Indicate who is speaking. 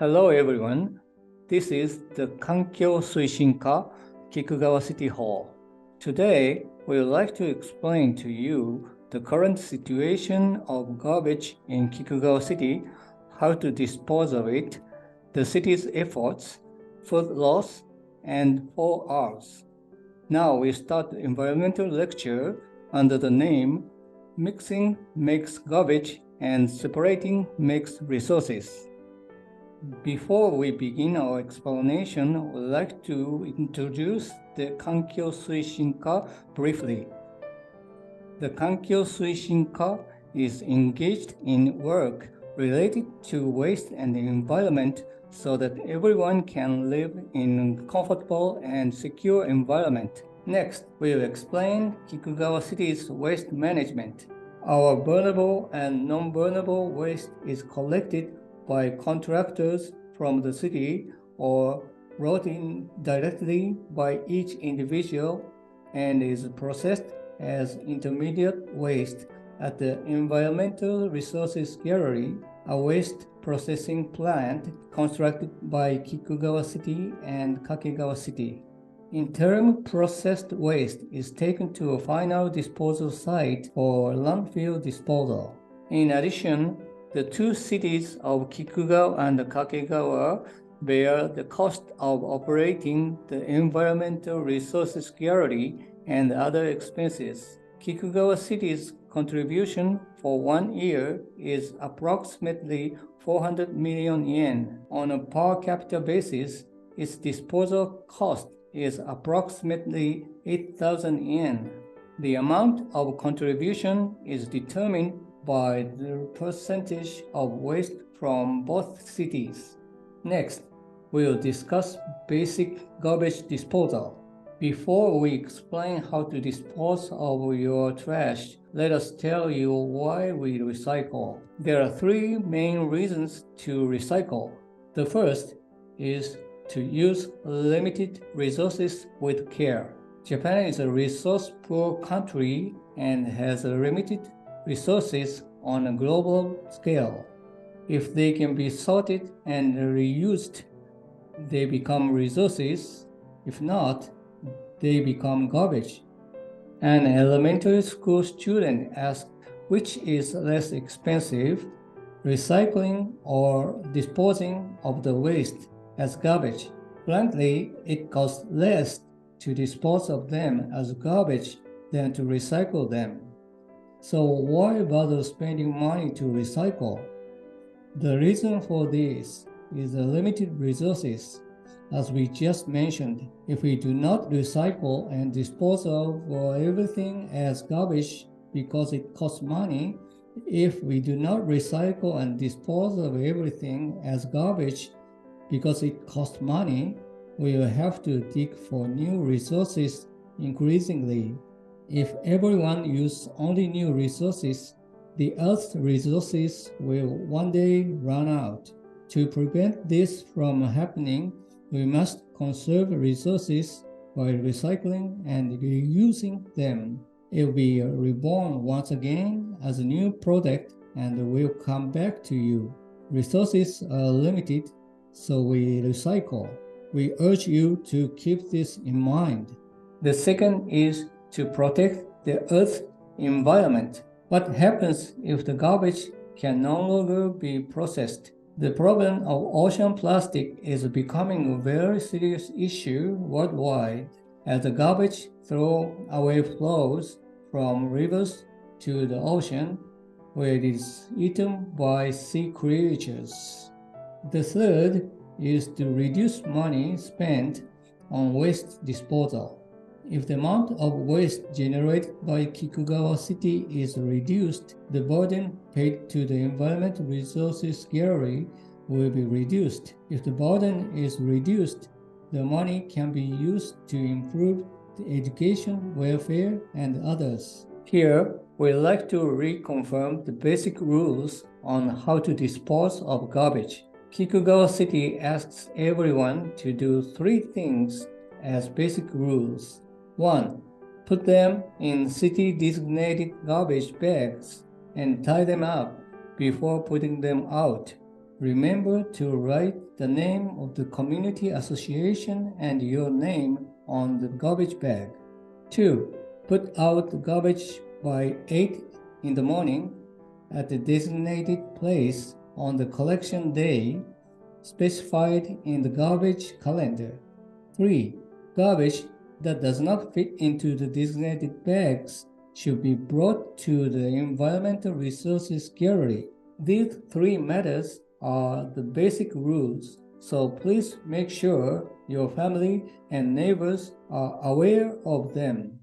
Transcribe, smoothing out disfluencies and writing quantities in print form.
Speaker 1: Hello everyone. This is the 環境推進課 Kikugawa City Hall. Today, we would like to explain to you the current situation of garbage in Kikugawa City, how to dispose of it, the city's efforts, food loss, and 4Rs. Now we start the environmental lecture under the name Mixing Makes Garbage and Separating Makes Resources. Before we begin our explanation, I would like to introduce the 環境推進課 briefly. The 環境推進課 is engaged in work related to waste and the environment so that everyone can live in a comfortable and secure environment. Next, we will explain Kikugawa City's waste management. Our burnable and non-burnable waste is collected by contractors from the city or brought in directly by each individual and is processed as intermediate waste at the Environmental Resources Gallery, a waste processing plant constructed by Kikugawa City and Kakegawa City. Interim processed waste is taken to a final disposal site for landfill disposal. In addition, the two cities of Kikugawa and Kakegawa bear the cost of operating the Environmental Resources Gallery and other expenses. Kikugawa City's contribution for 1 year is approximately 400 million yen. On a per capita basis, its disposal cost is approximately 8,000 yen. The amount of contribution is determined by the percentage of waste from both cities. Next, we will discuss basic garbage disposal. Before we explain how to dispose of your trash, let us tell you why we recycle. There are three main reasons to recycle. The first is to use limited resources with care. Japan is a resource-poor country and has limited resources on a global scale. If they can be sorted and reused, they become resources. If not, they become garbage. An elementary school student asked which is less expensive, recycling or disposing of the waste as garbage. Frankly, it costs less to dispose of them as garbage than to recycle them. So why bother spending money to recycle? The reason for this is the limited resources. As we just mentioned, if we do not recycle and dispose of everything as garbage because it costs money, if we do not recycle and dispose of everything as garbage because it costs money, we will have to dig for new resources increasingly. If everyone uses only new resources, the Earth's resources will one day run out. To prevent this from happening, we must conserve resources by recycling and reusing them. It will be reborn once again as a new product and will come back to you. Resources are limited, so we recycle. We urge you to keep this in mind. The second is to protect the Earth's environment. What happens if the garbage can no longer be processed? The problem of ocean plastic is becoming a very serious issue worldwide as the garbage thrown away flows from rivers to the ocean where it is eaten by sea creatures. The third is to reduce money spent on waste disposal. If the amount of waste generated by Kikugawa City is reduced, the burden paid to the Environmental Resources Gallery will be reduced. If the burden is reduced, the money can be used to improve the education, welfare, and others. Here, we'd like to reconfirm the basic rules on how to dispose of garbage. Kikugawa City asks everyone to do three things as basic rules. 1. Put them in city-designated garbage bags and tie them up before putting them out. Remember to write the name of the community association and your name on the garbage bag. 2. Put out the garbage by 8 in the morning at the designated place on the collection day specified in the garbage calendar. 3. Garbage that does not fit into the designated bags should be brought to the Environmental Resources Gallery. These 3 methods are the basic rules, so please make sure your family and neighbors are aware of them.